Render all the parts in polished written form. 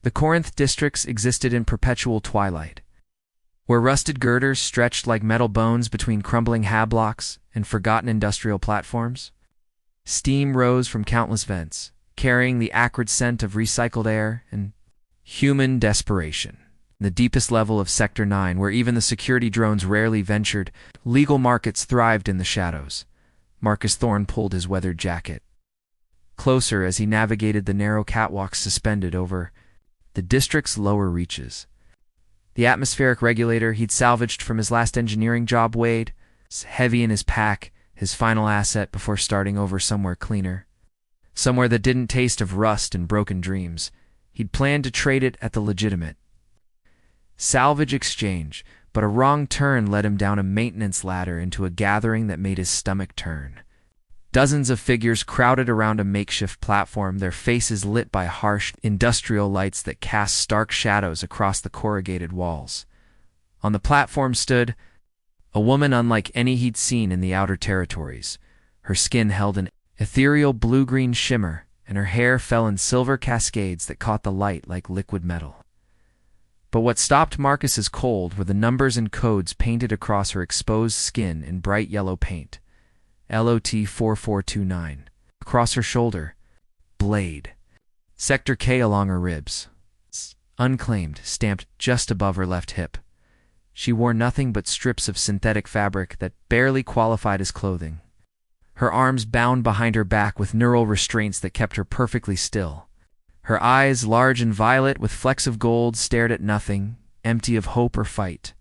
The Corinth districts existed in perpetual twilight, where rusted girders stretched like metal bones between crumbling hablocks and forgotten industrial platforms. Steam rose from countless vents, carrying the acrid scent of recycled air and human desperation. The deepest level of Sector 9, where even the security drones rarely ventured, legal markets thrived in the shadows. Marcus Thorne pulled his weathered jacket closer as he navigated the narrow catwalks suspended over the district's lower reaches. The atmospheric regulator he'd salvaged from his last engineering job weighed heavy in his pack, his final asset before starting over somewhere cleaner. Somewhere that didn't taste of rust and broken dreams. He'd planned to trade it at the legitimate salvage exchange, but a wrong turn led him down a maintenance ladder into a gathering that made his stomach turn. Dozens of figures crowded around a makeshift platform, their faces lit by harsh industrial lights that cast stark shadows across the corrugated walls. On the platform stood a woman unlike any he'd seen in the outer territories. Her skin held an ethereal blue-green shimmer, and her hair fell in silver cascades that caught the light like liquid metal. But what stopped Marcus's cold were the numbers and codes painted across her exposed skin in bright yellow paint. LOT 4429. Across her shoulder, Blade. Sector K along her ribs. Unclaimed, stamped just above her left hip. She wore nothing but strips of synthetic fabric that barely qualified as clothing. Her arms bound behind her back with neural restraints that kept her perfectly still. Her eyes, large and violet with flecks of gold, stared at nothing, empty of hope or fight.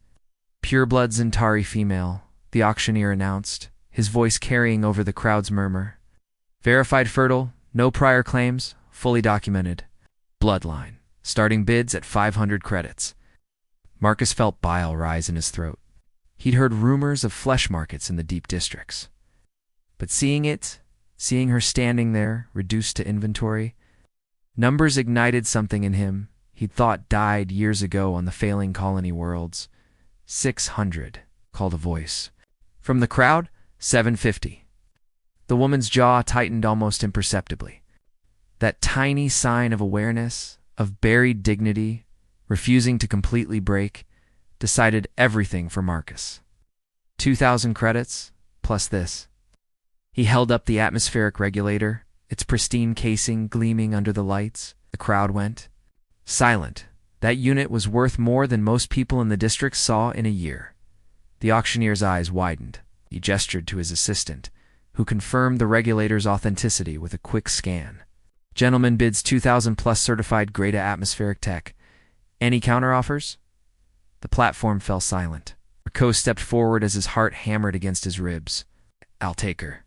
Pureblood Zentari female, the auctioneer announced, his voice carrying over the crowd's murmur. Verified fertile, no prior claims, fully documented. Bloodline, starting bids at 500 credits. Marcus felt bile rise in his throat. He'd heard rumors of flesh markets in the deep districts. But seeing her standing there, reduced to inventory, numbers ignited something in him he'd thought died years ago on the failing colony worlds. 600, called a voice. From the crowd, 750. The woman's jaw tightened almost imperceptibly. That tiny sign of awareness, of buried dignity, refusing to completely break, decided everything for Marcus. 2,000 credits, plus this. He held up the atmospheric regulator, its pristine casing gleaming under the lights. The crowd went silent. That unit was worth more than most people in the district saw in a year. The auctioneer's eyes widened. He gestured to his assistant, who confirmed the regulator's authenticity with a quick scan. Gentleman bids 2,000 plus certified grade atmospheric tech. Any counteroffers? The platform fell silent. Marco stepped forward as his heart hammered against his ribs. I'll take her.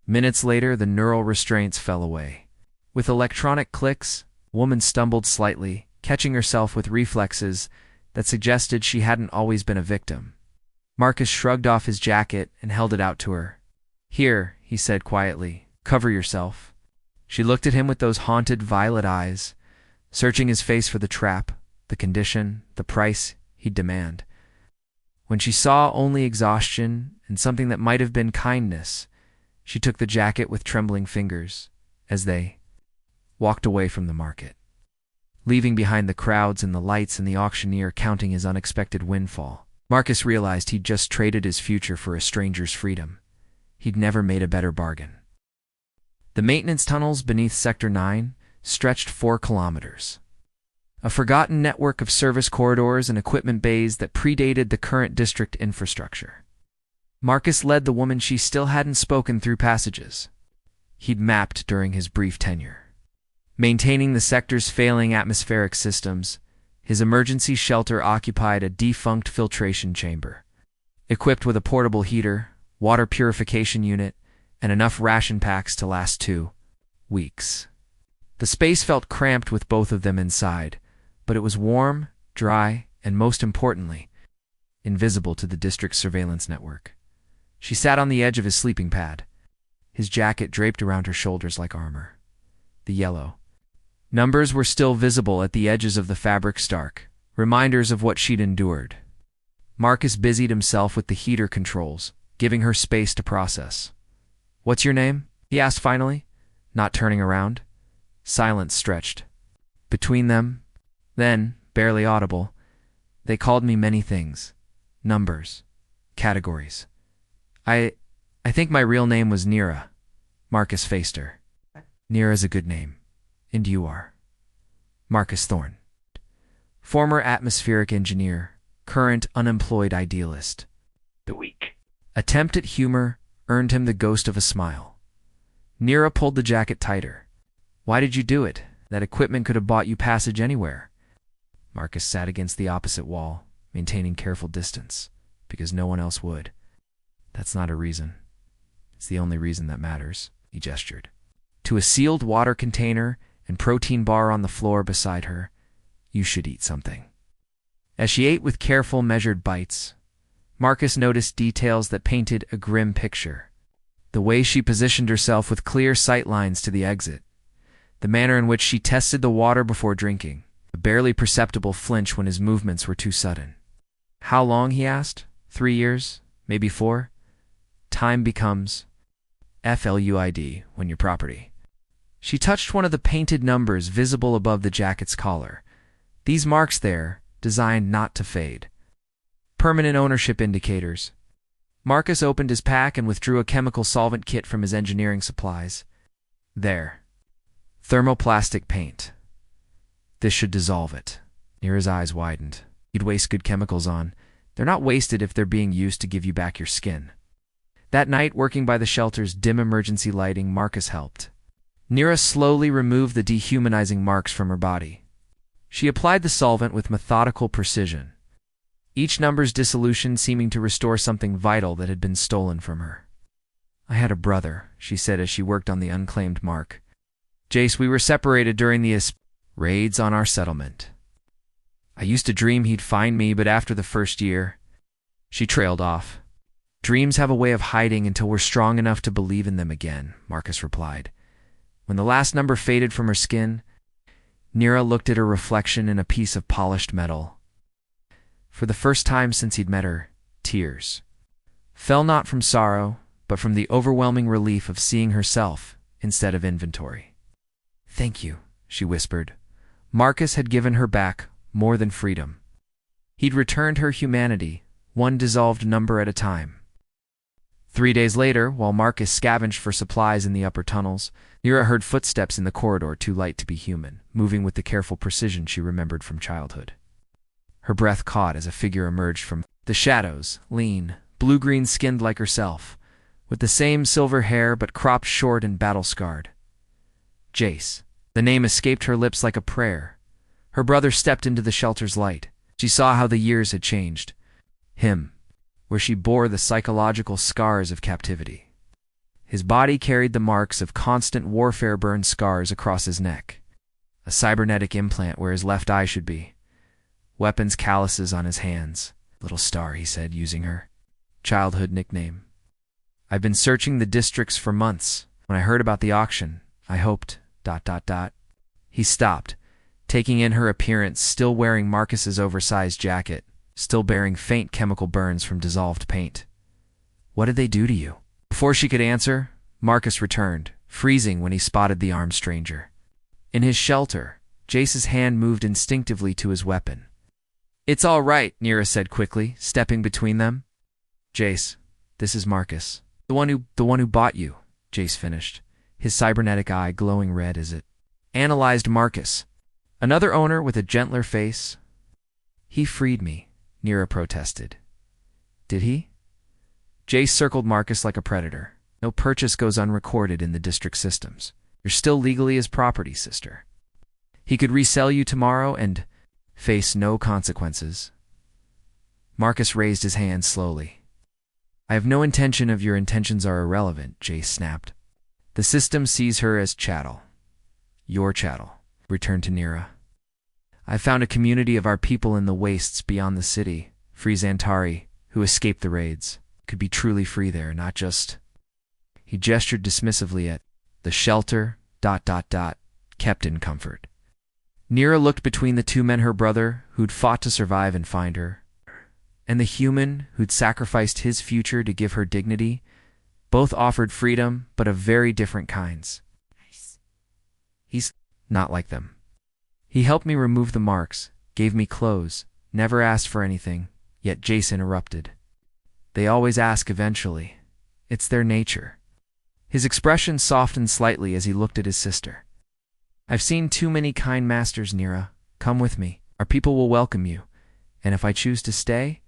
Minutes later, the neural restraints fell away. With electronic clicks, the woman stumbled slightly, catching herself with reflexes that suggested she hadn't always been a victim. Marcus shrugged off his jacket and held it out to her. Here, he said quietly, cover yourself. She looked at him with those haunted violet eyes, searching his face for the trap, the condition, the price he'd demand. When she saw only exhaustion and something that might have been kindness, she took the jacket with trembling fingers as they walked away from the market, leaving behind the crowds and the lights and the auctioneer counting his unexpected windfall. Marcus realized he'd just traded his future for a stranger's freedom. He'd never made a better bargain. The maintenance tunnels beneath Sector 9 stretched 4 kilometers. A forgotten network of service corridors and equipment bays that predated the current district infrastructure. Marcus led the woman she still hadn't spoken through passages he'd mapped during his brief tenure. Maintaining the sector's failing atmospheric systems, his emergency shelter occupied a defunct filtration chamber, equipped with a portable heater, water purification unit, and enough ration packs to last 2 weeks. The space felt cramped with both of them inside, but it was warm, dry, and most importantly, invisible to the district's surveillance network. She sat on the edge of his sleeping pad, his jacket draped around her shoulders like armor. The yellow numbers were still visible at the edges of the fabric stark, reminders of what she'd endured. Marcus busied himself with the heater controls, giving her space to process. "What's your name?" he asked finally, not turning around. Silence stretched Between them, then, barely audible, they called me many things. Numbers. Categories. I think my real name was Nira. Marcus faced her. Nira's a good name. And you are? Marcus Thorne. Former atmospheric engineer, current unemployed idealist. The weak. Attempt at humor earned him the ghost of a smile. Nira pulled the jacket tighter. Why did you do it? That equipment could have bought you passage anywhere. Marcus sat against the opposite wall, maintaining careful distance, because no one else would. That's not a reason. It's the only reason that matters, he gestured. To a sealed water container and protein bar on the floor beside her, you should eat something. As she ate with careful, measured bites, Marcus noticed details that painted a grim picture. The way she positioned herself with clear sight lines to the exit, the manner in which she tested the water before drinking, a barely perceptible flinch when his movements were too sudden. How long, he asked? 3 years? Maybe 4? Time becomes FLUID when you're property. She touched one of the painted numbers visible above the jacket's collar. These marks there, designed not to fade. Permanent ownership indicators. Marcus opened his pack and withdrew a chemical solvent kit from his engineering supplies. There. Thermoplastic paint. This should dissolve it. Nira's eyes widened. You'd waste good chemicals on. They're not wasted if they're being used to give you back your skin. That night, working by the shelter's dim emergency lighting, Marcus helped. Nira slowly removed the dehumanizing marks from her body. She applied the solvent with methodical precision, each number's dissolution seeming to restore something vital that had been stolen from her. I had a brother, she said as she worked on the unclaimed mark. Jace, we were separated during the raids on our settlement. I used to dream he'd find me, but after the first year, she trailed off. Dreams have a way of hiding until we're strong enough to believe in them again, Marcus replied. When the last number faded from her skin, Nira looked at her reflection in a piece of polished metal. For the first time since he'd met her, tears fell not from sorrow, but from the overwhelming relief of seeing herself instead of inventory. Thank you, she whispered. Marcus had given her back more than freedom. He'd returned her humanity, one dissolved number at a time. 3 days later, while Marcus scavenged for supplies in the upper tunnels, Nira heard footsteps in the corridor too light to be human, moving with the careful precision she remembered from childhood. Her breath caught as a figure emerged from the shadows, lean, blue-green skinned like herself, with the same silver hair but cropped short and battle-scarred. Jace. The name escaped her lips like a prayer. Her brother stepped into the shelter's light. She saw how the years had changed. Him, where she bore the psychological scars of captivity. His body carried the marks of constant warfare-burned scars across his neck. A cybernetic implant where his left eye should be. Weapons calluses on his hands. Little Star, he said, using her childhood nickname. I've been searching the districts for months. When I heard about the auction, I hoped... He stopped, taking in her appearance, still wearing Marcus's oversized jacket, still bearing faint chemical burns from dissolved paint. What did they do to you? Before she could answer, Marcus returned, freezing when he spotted the armed stranger. In his shelter, Jace's hand moved instinctively to his weapon. It's all right, Nira said quickly, stepping between them. Jace, this is Marcus. The one who bought you, Jace finished, his cybernetic eye glowing red as it analyzed Marcus. Another owner with a gentler face. He freed me, Nira protested. Did he? Jace circled Marcus like a predator. No purchase goes unrecorded in the district systems. You're still legally his property, sister. He could resell you tomorrow and face no consequences. Marcus raised his hand slowly. I have no intention of your intentions are irrelevant, Jace snapped. The system sees her as chattel. Your chattel, returned to Nira. I found a community of our people in the wastes beyond the city, free Xantari, who escaped the raids. Could be truly free there, not just... He gestured dismissively at the shelter, kept in comfort. Nira looked between the two men, her brother, who'd fought to survive and find her, and the human who'd sacrificed his future to give her dignity. Both offered freedom, but of very different kinds. He's not like them. He helped me remove the marks, gave me clothes, never asked for anything, yet Jace interrupted. They always ask eventually. It's their nature. His expression softened slightly as he looked at his sister. I've seen too many kind masters, Nira. Come with me. Our people will welcome you. And if I choose to stay?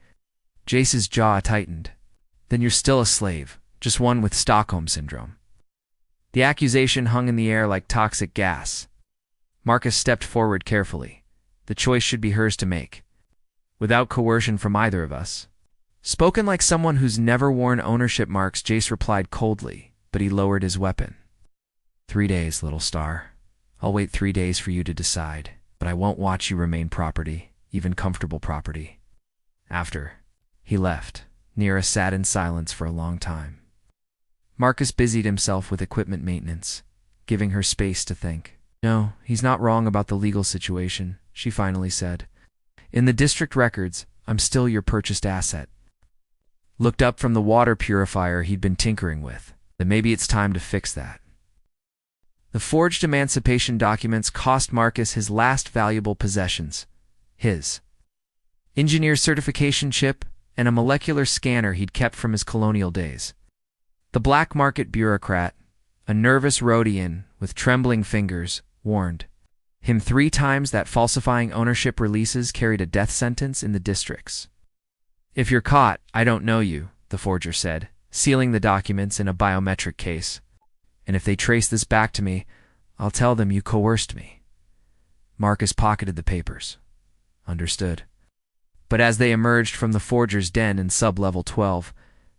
Jace's jaw tightened. Then you're still a slave, just one with Stockholm Syndrome. The accusation hung in the air like toxic gas. Marcus stepped forward carefully. The choice should be hers to make, without coercion from either of us. Spoken like someone who's never worn ownership marks, Jace replied coldly, but he lowered his weapon. 3 days, little star. I'll wait 3 days for you to decide, but I won't watch you remain property, even comfortable property. After he left, Nira sat in silence for a long time. Marcus busied himself with equipment maintenance, giving her space to think. No, he's not wrong about the legal situation, she finally said. In the district records, I'm still your purchased asset. Looked up from the water purifier he'd been tinkering with. Then maybe it's time to fix that. The forged emancipation documents cost Marcus his last valuable possessions. His engineer certification chip and a molecular scanner he'd kept from his colonial days. The black market bureaucrat, a nervous Rhodian with trembling fingers, warned him 3 times that falsifying ownership releases carried a death sentence in the districts. If you're caught, I don't know you, the forger said, sealing the documents in a biometric case. And if they trace this back to me, I'll tell them you coerced me. Marcus pocketed the papers. Understood. But as they emerged from the forger's den in sub-level 12,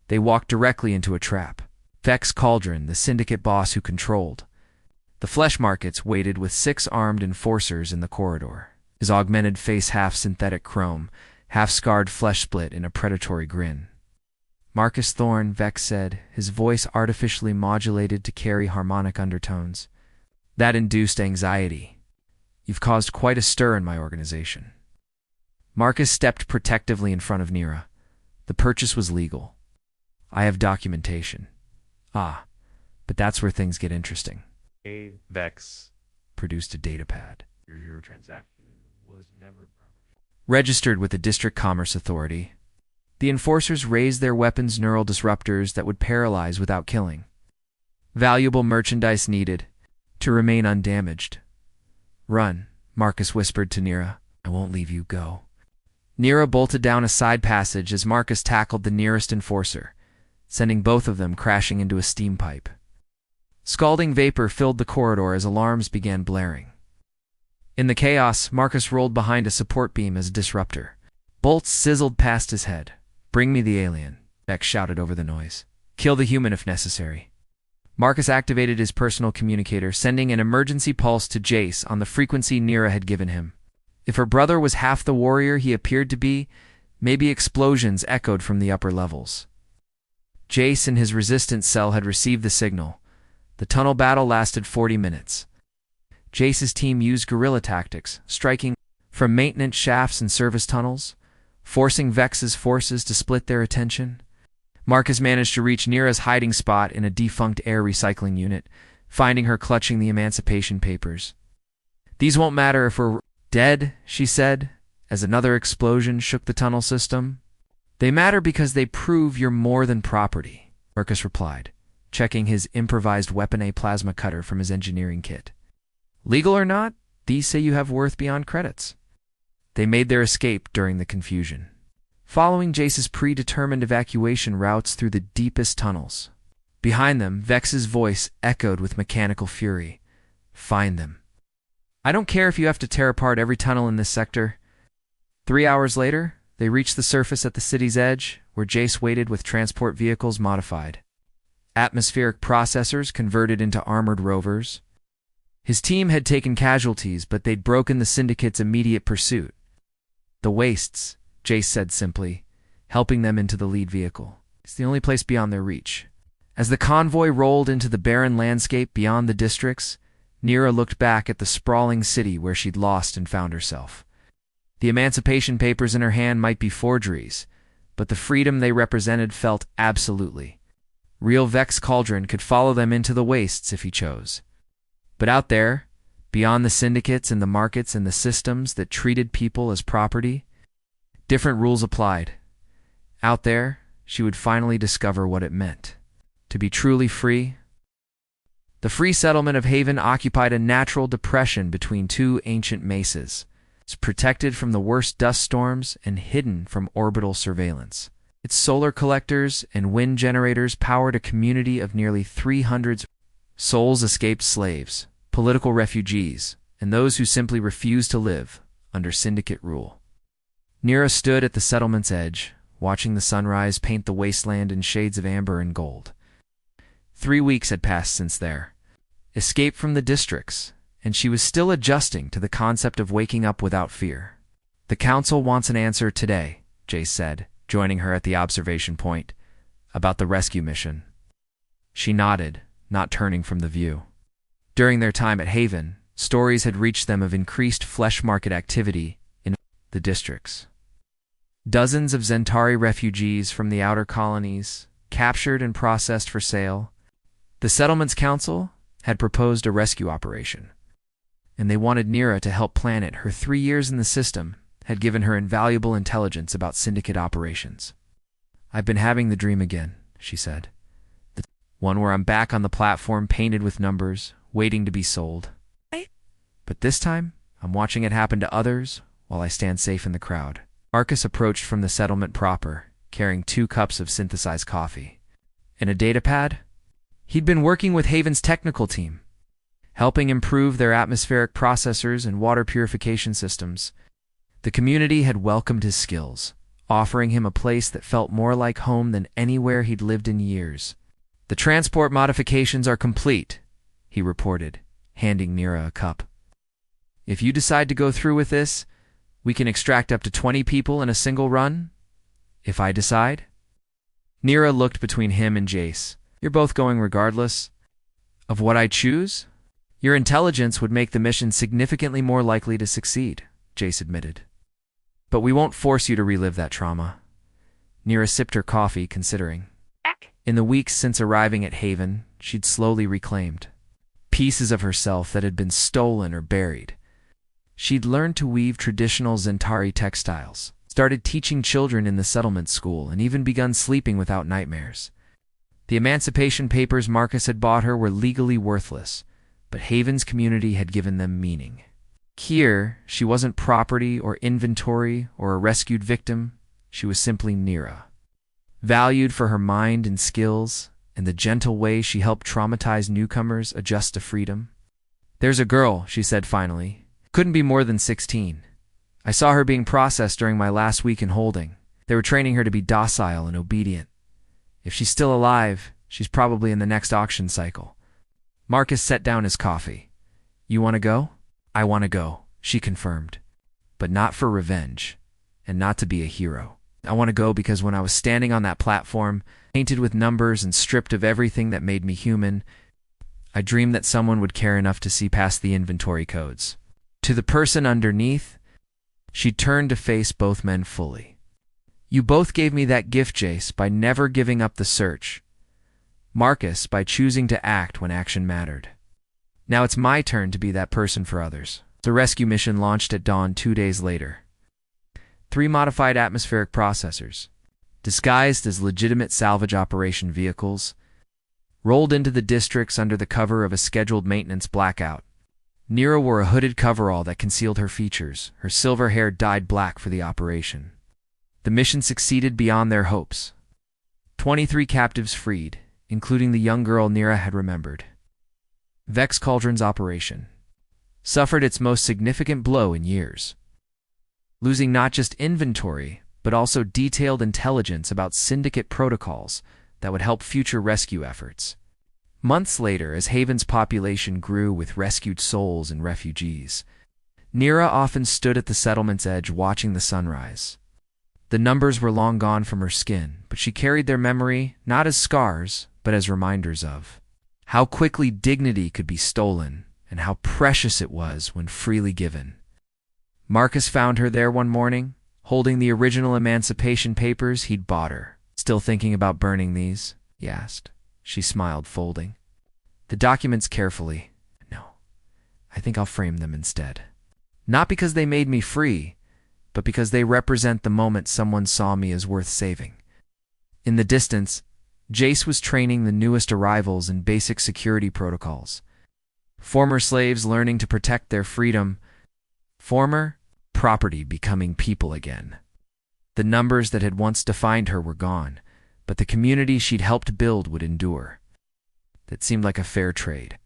they walked directly into a trap. Vex Cauldron, the syndicate boss who controlled the flesh markets, waited with 6 armed enforcers in the corridor, his augmented face half synthetic chrome, half scarred flesh split in a predatory grin. Marcus Thorne, Vex said, his voice artificially modulated to carry harmonic undertones. That induced anxiety. You've caused quite a stir in my organization. Marcus stepped protectively in front of Nira. The purchase was legal. I have documentation. Ah, but that's where things get interesting. Vex produced a datapad. Your transaction was never registered with the District Commerce Authority. The enforcers raised their weapons neural disruptors that would paralyze without killing. Valuable merchandise needed to remain undamaged. Run, Marcus whispered to Nira. I won't leave you go. Nira bolted down a side passage as Marcus tackled the nearest enforcer, sending both of them crashing into a steam pipe. Scalding vapor filled the corridor as alarms began blaring. In the chaos, Marcus rolled behind a support beam as a disruptor. Bolts sizzled past his head. Bring me the alien, Vex shouted over the noise. Kill the human if necessary. Marcus activated his personal communicator, sending an emergency pulse to Jace on the frequency Nira had given him. If her brother was half the warrior he appeared to be, maybe explosions echoed from the upper levels. Jace in his resistance cell had received the signal. The tunnel battle lasted 40 minutes. Jace's team used guerrilla tactics, striking from maintenance shafts and service tunnels, forcing Vex's forces to split their attention. Marcus managed to reach Nira's hiding spot in a defunct air recycling unit, finding her clutching the emancipation papers. These won't matter if we're dead, she said, as another explosion shook the tunnel system. They matter because they prove you're more than property, Marcus replied, checking his improvised weapon A plasma cutter from his engineering kit. Legal or not, these say you have worth beyond credits. They made their escape during the confusion, following Jace's predetermined evacuation routes through the deepest tunnels. Behind them, Vex's voice echoed with mechanical fury. Find them. I don't care if you have to tear apart every tunnel in this sector. 3 hours later, they reached the surface at the city's edge, where Jace waited with transport vehicles modified. Atmospheric processors converted into armored rovers. His team had taken casualties, but they'd broken the Syndicate's immediate pursuit. The wastes, Jace said simply, helping them into the lead vehicle. It's the only place beyond their reach. As the convoy rolled into the barren landscape beyond the districts, Nira looked back at the sprawling city where she'd lost and found herself. The emancipation papers in her hand might be forgeries, but the freedom they represented felt absolutely. Real Vex Cauldron could follow them into the wastes if he chose. But out there, Beyond the syndicates and the markets and the systems that treated people as property, different rules applied. Out there, she would finally discover what it meant to be truly free. The free settlement of Haven occupied a natural depression between two ancient mesas. It's protected from the worst dust storms and hidden from orbital surveillance. Its solar collectors and wind generators powered a community of nearly 300 souls, escaped slaves, political refugees, and those who simply refused to live under syndicate rule. Nira stood at the settlement's edge, watching the sunrise paint the wasteland in shades of amber and gold. 3 weeks had passed since their escape from the districts, and she was still adjusting to the concept of waking up without fear. "The Council wants an answer today," Jace said, joining her at the observation point, "about the rescue mission." She nodded, not turning from the view. During their time at Haven, stories had reached them of increased flesh market activity in the districts. Dozens of Zentari refugees from the outer colonies, captured and processed for sale. The Settlement's Council had proposed a rescue operation, and they wanted Nira to help plan it. Her 3 years in the system had given her invaluable intelligence about syndicate operations. "I've been having the dream again," she said. "The one where I'm back on the platform painted with numbers, waiting to be sold. But this time, I'm watching it happen to others while I stand safe in the crowd." Marcus approached from the settlement proper, carrying 2 cups of synthesized coffee. "And a datapad?" He'd been working with Haven's technical team, helping improve their atmospheric processors and water purification systems. The community had welcomed his skills, offering him a place that felt more like home than anywhere he'd lived in years. "The transport modifications are complete," he reported, handing Nira a cup. "If you decide to go through with this, we can extract up to 20 people in a single run. If I decide?" Nira looked between him and Jace. "You're both going regardless of what I choose?" "Your intelligence would make the mission significantly more likely to succeed," Jace admitted. "But we won't force you to relive that trauma." Nira sipped her coffee, considering. In the weeks since arriving at Haven, she'd slowly reclaimed pieces of herself that had been stolen or buried. She'd learned to weave traditional Zentari textiles, started teaching children in the settlement school, and even begun sleeping without nightmares. The emancipation papers Marcus had bought her were legally worthless, but Haven's community had given them meaning. Here, she wasn't property or inventory or a rescued victim. She was simply Nira, valued for her mind and skills and the gentle way she helped traumatized newcomers adjust to freedom. "There's a girl," she said finally. "Couldn't be more than 16. I saw her being processed during my last week in holding. They were training her to be docile and obedient. If she's still alive, she's probably in the next auction cycle." Marcus set down his coffee. "You want to go?" "I want to go," she confirmed. "But not for revenge, and not to be a hero. I want to go because when I was standing on that platform, painted with numbers and stripped of everything that made me human, I dreamed that someone would care enough to see past the inventory codes. To the person underneath," she turned to face both men fully. "You both gave me that gift, Jace, by never giving up the search. Marcus, by choosing to act when action mattered. Now it's my turn to be that person for others." The rescue mission launched at dawn 2 days later. 3 modified atmospheric processors, disguised as legitimate salvage operation vehicles, rolled into the districts under the cover of a scheduled maintenance blackout. Nira wore a hooded coverall that concealed her features, her silver hair dyed black for the operation. The mission succeeded beyond their hopes. 23 captives freed, including the young girl Nira had remembered. Vex Cauldron's operation suffered its most significant blow in years, losing not just inventory, but also detailed intelligence about syndicate protocols that would help future rescue efforts. Months later, as Haven's population grew with rescued souls and refugees, Nira often stood at the settlement's edge watching the sunrise. The numbers were long gone from her skin, but she carried their memory not as scars, but as reminders of how quickly dignity could be stolen and how precious it was when freely given. Marcus found her there one morning, holding the original emancipation papers he'd bought her. "Still thinking about burning these?" he asked. She smiled, folding the documents carefully. "No, I think I'll frame them instead. Not because they made me free, but because they represent the moment someone saw me as worth saving. In the distance, Jace was training the newest arrivals in basic security protocols. Former slaves learning to protect their freedom. Former property becoming people again. The numbers that had once defined her were gone, but the community she'd helped build would endure. That seemed like a fair trade.